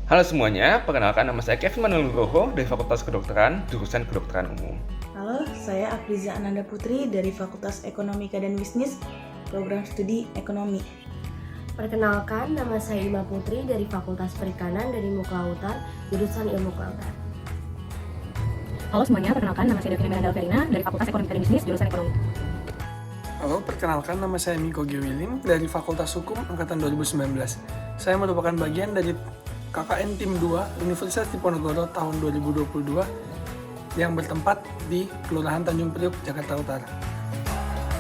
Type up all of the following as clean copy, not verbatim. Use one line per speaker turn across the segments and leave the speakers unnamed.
Halo semuanya, perkenalkan nama saya Kevin Manuel Nugroho dari Fakultas Kedokteran, jurusan Kedokteran Umum.
Halo, saya Afriza Ananda Putri dari Fakultas Ekonomika dan Bisnis, program studi Ekonomi.
Perkenalkan, nama saya Ima Putri dari Fakultas Perikanan dari Kelautan, jurusan Ilmu Kelautan.
Halo semuanya, perkenalkan nama saya Devina Miranda Alverina dari Fakultas Ekonomika dan Bisnis, jurusan Ekonomi.
Halo, perkenalkan nama saya Miko Gewilin dari Fakultas Hukum Angkatan 2019. Saya merupakan bagian dari KKN Tim 2 Universitas Diponegoro tahun 2022 yang bertempat di Kelurahan Tanjung Priuk, Jakarta Utara.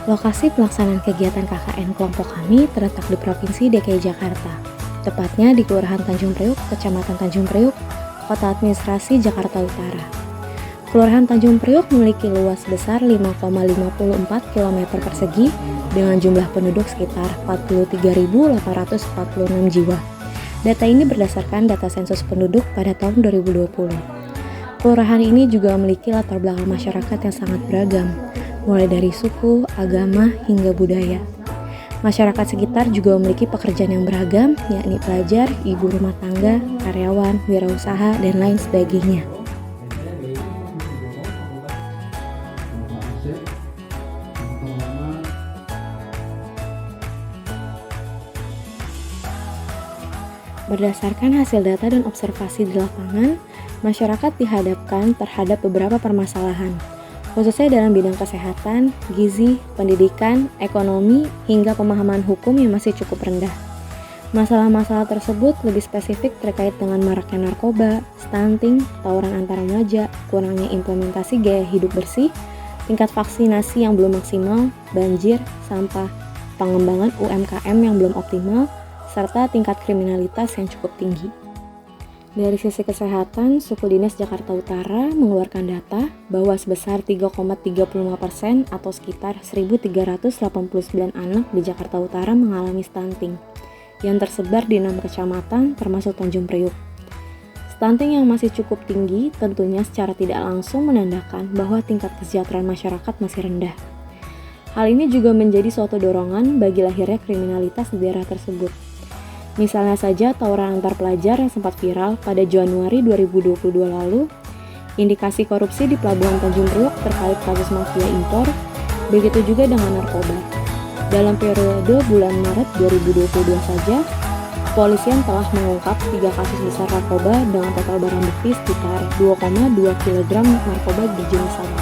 Lokasi pelaksanaan kegiatan KKN kelompok kami terletak di Provinsi DKI Jakarta, tepatnya di Kelurahan Tanjung Priuk, Kecamatan Tanjung Priuk, Kota Administrasi Jakarta Utara. Kelurahan Tanjung Priuk memiliki luas sebesar 5,54 km persegi dengan jumlah penduduk sekitar 43.846 jiwa. Data ini berdasarkan data sensus penduduk pada tahun 2020. Kelurahan ini juga memiliki latar belakang masyarakat yang sangat beragam, mulai dari suku, agama, hingga budaya. Masyarakat sekitar juga memiliki pekerjaan yang beragam, yakni pelajar, ibu rumah tangga, karyawan, wirausaha, dan lain sebagainya. Berdasarkan hasil data dan observasi di lapangan, masyarakat dihadapkan terhadap beberapa permasalahan, khususnya dalam bidang kesehatan, gizi, pendidikan, ekonomi, hingga pemahaman hukum yang masih cukup rendah. Masalah-masalah tersebut lebih spesifik terkait dengan maraknya narkoba, stunting, tawuran antar remaja, kurangnya implementasi gaya hidup bersih, tingkat vaksinasi yang belum maksimal, banjir, sampah, pengembangan UMKM yang belum optimal, serta tingkat kriminalitas yang cukup tinggi. Dari sisi kesehatan, Suku Dinas Jakarta Utara mengeluarkan data bahwa sebesar 3,35% atau sekitar 1.389 anak di Jakarta Utara mengalami stunting, yang tersebar di 6 kecamatan termasuk Tanjung Priuk. Stunting yang masih cukup tinggi tentunya secara tidak langsung menandakan bahwa tingkat kesejahteraan masyarakat masih rendah. Hal ini juga menjadi suatu dorongan bagi lahirnya kriminalitas di daerah tersebut. Misalnya saja tawuran antar pelajar yang sempat viral pada Januari 2022 lalu, indikasi korupsi di Pelabuhan Tanjung Priok terkait kasus mafia impor, begitu juga dengan narkoba. Dalam periode bulan Maret 2022 saja, kepolisian telah mengungkap 3 kasus besar narkoba dengan total barang bukti sekitar 2,2 kg narkoba berjenis sabu,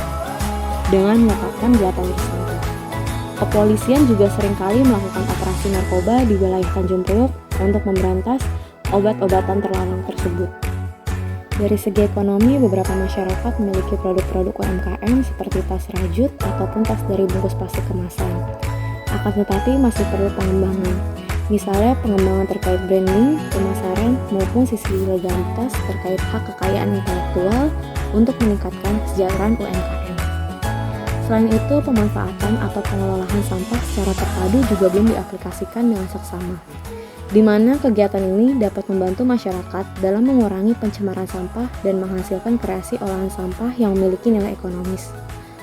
dengan menetapkan 8 tersangka. Kepolisian juga seringkali melakukan operasi narkoba di wilayah Tanjung Priok untuk memberantas obat-obatan terlarang tersebut. Dari segi ekonomi, beberapa masyarakat memiliki produk-produk UMKM seperti tas rajut ataupun tas dari bungkus plastik kemasan. Akan tetapi masih perlu pengembangan, misalnya pengembangan terkait branding, pemasaran, maupun sisi legalitas terkait hak kekayaan intelektual untuk meningkatkan kesejahteraan UMKM. Selain itu, pemanfaatan atau pengelolaan sampah secara terpadu juga belum diaplikasikan dengan seksama, di mana kegiatan ini dapat membantu masyarakat dalam mengurangi pencemaran sampah dan menghasilkan kreasi olahan sampah yang memiliki nilai ekonomis.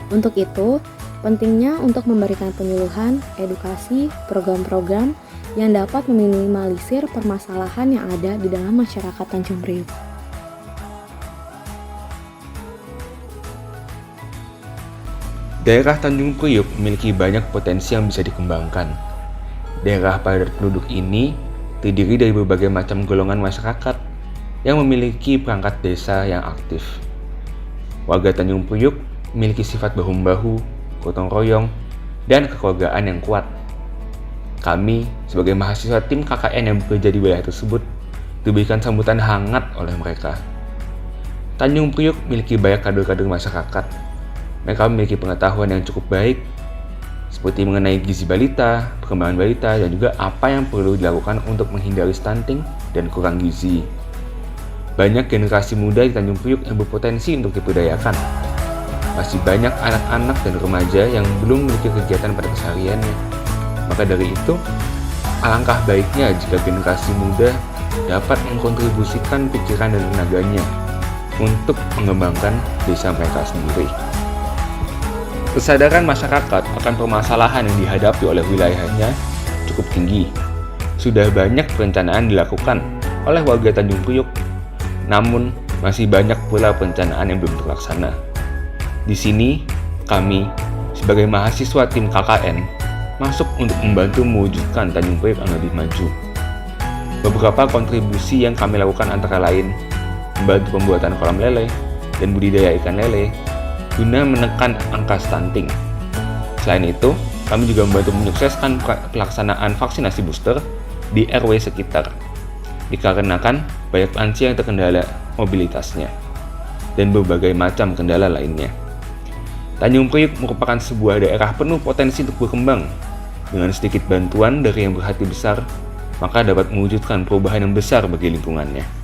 Untuk itu, pentingnya untuk memberikan penyuluhan, edukasi, program-program yang dapat meminimalisir permasalahan yang ada di dalam masyarakat Tanjung Priuk.
Daerah Tanjung Priuk memiliki banyak potensi yang bisa dikembangkan. Daerah padat penduduk ini terdiri dari berbagai macam golongan masyarakat yang memiliki perangkat desa yang aktif. Warga Tanjung Priuk memiliki sifat bahu-membahu, gotong royong, dan kekeluargaan yang kuat. Kami, sebagai mahasiswa tim KKN yang bekerja di wilayah tersebut, diberikan sambutan hangat oleh mereka. Tanjung Priuk memiliki banyak kader-kader masyarakat. Mereka memiliki pengetahuan yang cukup baik, seperti mengenai gizi balita, perkembangan balita, dan juga apa yang perlu dilakukan untuk menghindari stunting dan kurang gizi. Banyak generasi muda di Tanjung Priuk yang berpotensi untuk diberdayakan. Masih banyak anak-anak dan remaja yang belum memiliki kegiatan pada kesehariannya. Maka dari itu, alangkah baiknya jika generasi muda dapat mengkontribusikan pikiran dan tenaganya untuk mengembangkan desa mereka sendiri. Kesadaran masyarakat akan permasalahan yang dihadapi oleh wilayahnya cukup tinggi. Sudah banyak perencanaan dilakukan oleh warga Tanjung Priuk Namun, masih banyak pula perencanaan yang belum terlaksana. Di sini, kami sebagai mahasiswa tim KKN masuk untuk membantu mewujudkan Tanjung Priok yang lebih maju. Beberapa kontribusi yang kami lakukan antara lain membantu pembuatan kolam lele dan budidaya ikan lele guna menekan angka stunting. Selain itu, kami juga membantu menyukseskan pelaksanaan vaksinasi booster di RW sekitar, dikarenakan banyak lansia yang terkendala mobilitasnya dan berbagai macam kendala lainnya. Tanjung Priok merupakan sebuah daerah penuh potensi untuk berkembang. Dengan sedikit bantuan dari yang berhati besar, maka dapat mewujudkan perubahan yang besar bagi lingkungannya.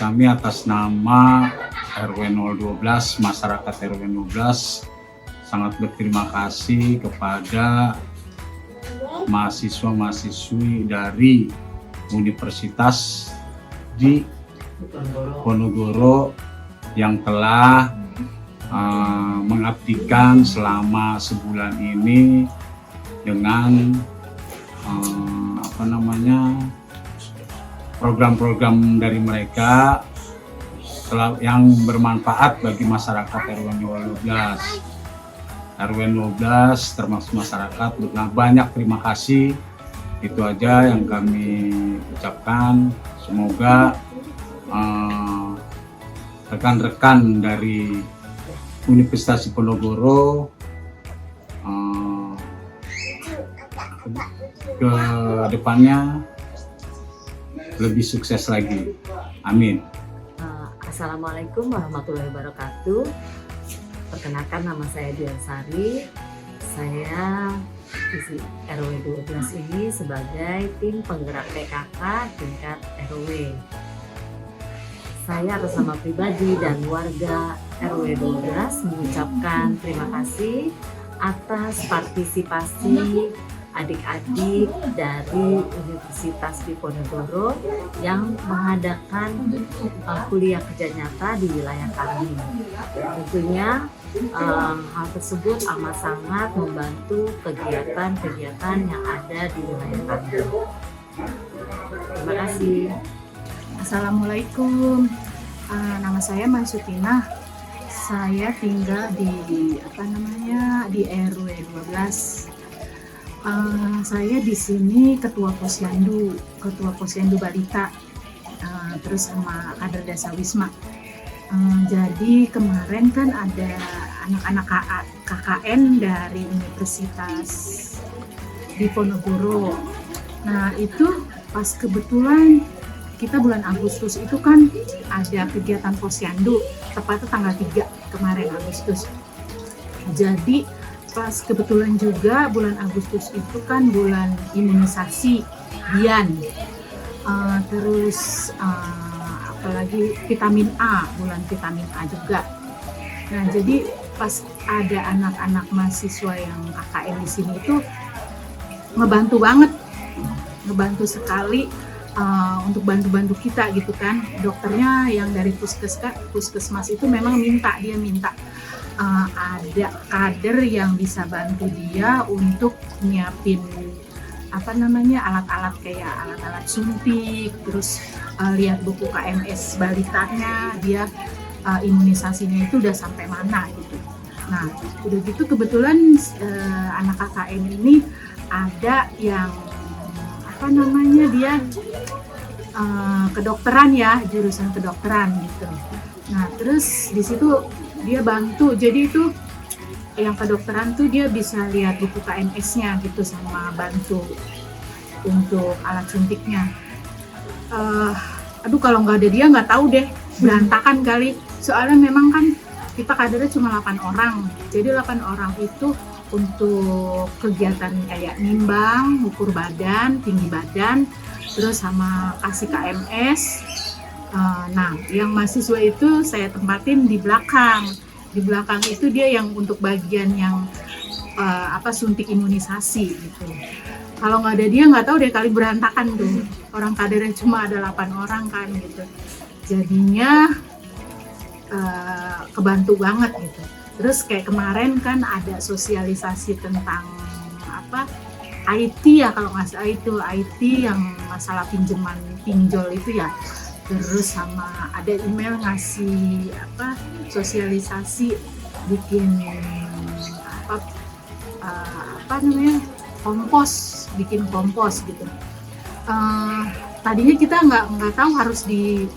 Kami atas nama RW 012, masyarakat RW 12 sangat berterima kasih kepada mahasiswa-mahasiswi dari Universitas di Ponorogo yang telah mengabdikan selama sebulan ini dengan program-program dari mereka yang bermanfaat bagi masyarakat RW 12 termasuk masyarakat. Banyak terima kasih. Itu aja yang kami ucapkan. Semoga rekan-rekan dari Universitas Ponorogo ke depannya lebih sukses lagi. Amin.
Assalamualaikum warahmatullahi wabarakatuh. Perkenalkan, nama saya Dian Sari. Saya di RW 12 ini sebagai tim penggerak PKK tingkat RW. Saya atas nama pribadi dan warga RW 12 mengucapkan terima kasih atas partisipasi adik-adik dari Universitas Diponegoro yang mengadakan kuliah kerja nyata di wilayah kami. Tentunya hal tersebut amat sangat membantu kegiatan-kegiatan yang ada di wilayah kami. Terima kasih.
Assalamualaikum. Nama saya Mansutina. Saya tinggal di RW 12. Saya di sini ketua posyandu balita, terus sama kader desa Wisma. Jadi kemarin kan ada anak-anak KKN dari Universitas Diponegoro. Nah itu pas kebetulan kita bulan Agustus itu kan ada kegiatan posyandu, tepatnya tanggal 3 kemarin Agustus. Jadi pas kebetulan juga bulan Agustus itu kan bulan imunisasi Dian, terus apalagi vitamin A, bulan vitamin A juga. Nah jadi pas ada anak-anak mahasiswa yang KKN di sini itu ngebantu banget sekali untuk bantu kita gitu kan. Dokternya yang dari puskesmas itu memang minta ada kader yang bisa bantu dia untuk nyiapin alat-alat kayak alat-alat suntik, terus lihat buku KMS balitanya, dia imunisasinya itu udah sampai mana gitu. Nah udah gitu kebetulan anak KKN ini ada yang dia kedokteran ya, jurusan kedokteran gitu. Nah terus di situ dia bantu, jadi itu yang kedokteran tuh dia bisa lihat buku KMS-nya gitu sama bantu untuk alat suntiknya. Kalau nggak ada dia nggak tahu deh, berantakan kali. Soalnya memang kan kita kadernya cuma 8 orang, jadi 8 orang itu untuk kegiatan kayak nimbang, ukur badan, tinggi badan, terus sama kasih KMS. Nah, yang mahasiswa itu saya tempatin di belakang. Di belakang itu dia yang untuk bagian yang suntik imunisasi gitu. Kalau nggak ada dia nggak tahu deh, kali berantakan tuh. Orang kadernya cuma ada 8 orang kan gitu. Jadinya kebantu banget gitu. Terus kayak kemarin kan ada sosialisasi tentang IT ya, kalau nggak salah itu IT yang masalah pinjol itu ya. Terus sama ada email ngasih sosialisasi bikin bikin kompos gitu. Tadinya kita nggak tahu harus di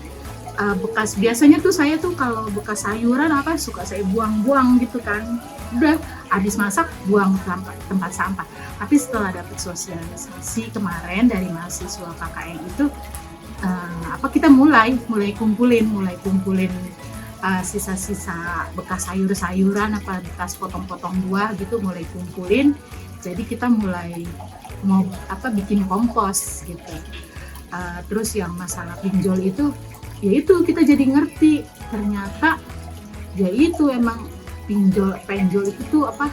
bekas, biasanya tuh saya tuh kalau bekas sayuran suka saya buang-buang gitu kan, udah habis masak buang ke tempat sampah. Tapi setelah dapat sosialisasi kemarin dari mahasiswa KKN itu kita mulai kumpulin sisa-sisa bekas sayur-sayuran bekas potong-potong buah gitu, mulai kumpulin. Jadi kita mulai mau bikin kompos gitu. Terus yang masalah pinjol itu, ya itu kita jadi ngerti ternyata ya itu emang pinjol itu tuh apa,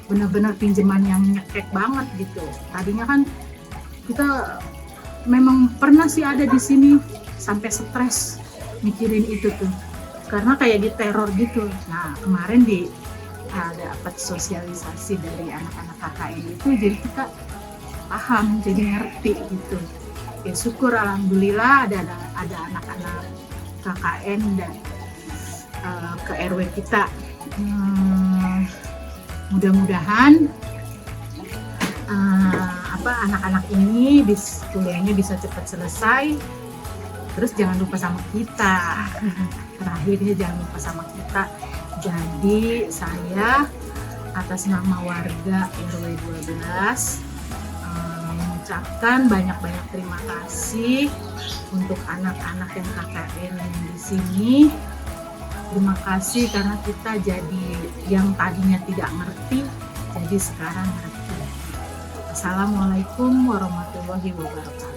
benar-benar pinjaman yang nyekek banget gitu. Tadinya kan kita memang pernah sih ada di sini sampai stres mikirin itu tuh, karena kayak diteror gitu. Nah kemarin dapat sosialisasi dari anak-anak KKN itu, jadi kita paham, jadi ngerti gitu. Ya syukur alhamdulillah ada anak-anak KKN dan ke RW kita. Mudah-mudahan anak-anak ini kuliahnya bisa cepat selesai. Terus jangan lupa sama kita. Terakhirnya jangan lupa sama kita. Jadi saya atas nama warga RW 12 mengucapkan banyak-banyak terima kasih untuk anak-anak yang KKN di sini. Terima kasih karena kita jadi yang tadinya tidak ngerti, jadi sekarang ngerti. Assalamualaikum warahmatullahi wabarakatuh.